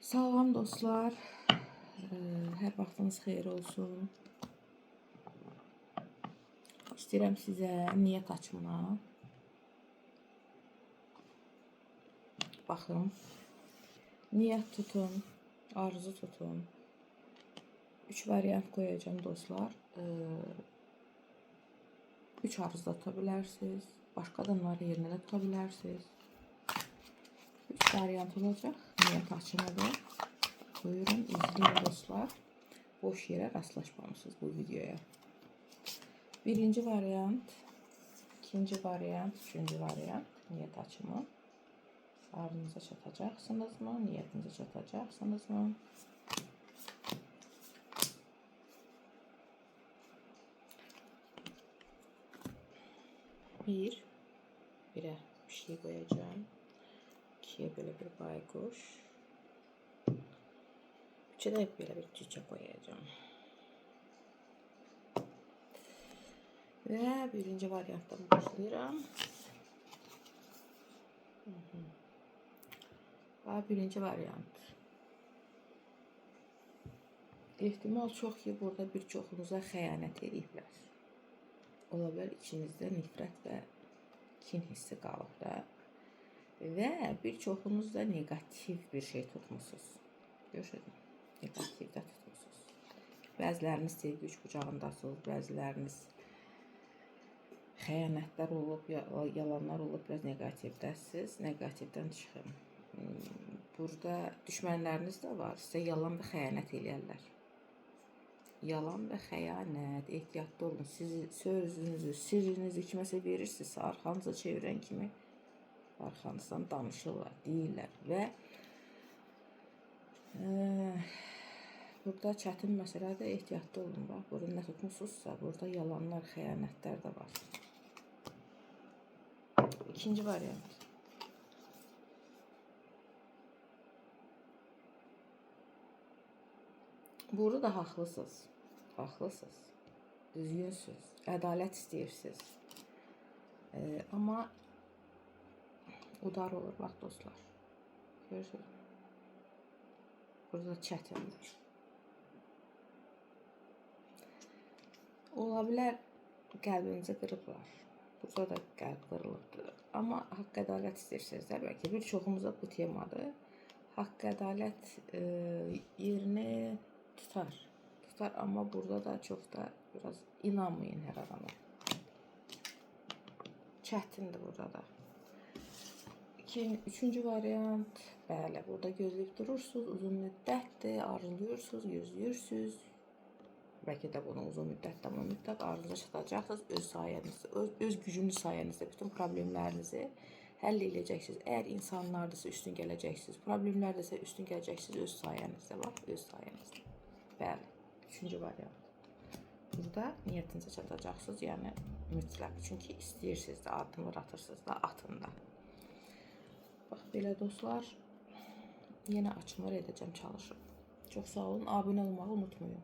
Salam dostlar, hər vaxtınız xeyir olsun. İstəyirəm sizə niyyət açımına. Baxın, niyyət tutun, arzu tutun. 3 variant qoyacağım dostlar. 3 arzu da tuta bilərsiniz. Başqa adamları yerinə də tuta bilərsiniz. 3 variant olacaq. Niyyət açımıdır. Buyurun, izleyin dostlar. Boş yerə rastlaşmamışsınız bu videoya. Birinci variant, ikinci variant, üçüncü variant. Niyyət açımı. Arzunuza çatacaqsınız mı? Niyyətinize çatacaqsınız mı? Birə bir şey qoyacağım. 2'ye böyle bir baykuş. 3'e de böyle bir çiçek koyacağım. Ve birinci varyanttan başlayıram. Ve birinci varyant. İhtimal çox ki, burada bir çoxunuza xəyanət ediblər. Ola bilər içinizdə nifrət və kin hissi qalıb da. Və bir çoxunuz da negativ bir şey tutmusunuz. Görürsünüz, negativdə tutmusunuz. Bəziləriniz sevgi üç qucağındasınız, bəziləriniz xəyanətlər olub, yalanlar olub, biraz negativdəsiniz. Negativdən çıxın. Burada düşmənləriniz də var, sizə yalan və xəyanət eləyərlər. Yalan və xəyanət, ehtiyatlı olun. Siz sözünüzü, sirrinizi kiməsə verirsinizsə, arxanıza çevirən kimi arxanızdan danışırlar, deyirlər və burada çətin məsələdə ehtiyatlı olun. Bax, burada nə tutmusunuzsa, burada yalanlar, xəyanətlər də var. İkinci variant. Burada da haqlısınız. Haqlısınız. Düzgünsünüz. Ədalət istəyirsiniz. Amma udar olur, bax dostlar. Görürsünüz. Burada çətindir. Ola bilər qəlbinizi qırıblar. Burada da qəlb qırılıbdır. Amma haqq ədalət istəyirsiniz. Bəlkə bir çoxumuza bu temadır. Haqq ədalət yerini tutar. Amma burada da çox da biraz inanmayın hər adama. Çətindir burada da. Üçüncü variant. Bəli, burada gözləyib durursunuz. Uzun müddətdir, arzuluyorsunuz, gözləyirsiniz. Bəlkə də bunu uzun müddətdə, amma müddət arzunuza çatacaqsınız. Öz sayənizdə, öz gücünüz sayənizdə bütün problemlərinizi həll edəcəksiniz. Əgər insanlardırsa üstün gələcəksiniz. Problemlərdəsə üstün gələcəksiniz öz sayənizdə. Bax, öz sayənizdə. Bəli, üçüncü variant. Burada niyyətinizə çatacaqsınız, yəni mütləq. Çünki istəyirsiniz də, addımlar atırsınız da, atında. Bax, belə dostlar, yenə açımlar edəcəm, çalışıb. Çox sağ olun, abunə olmağı unutmayın.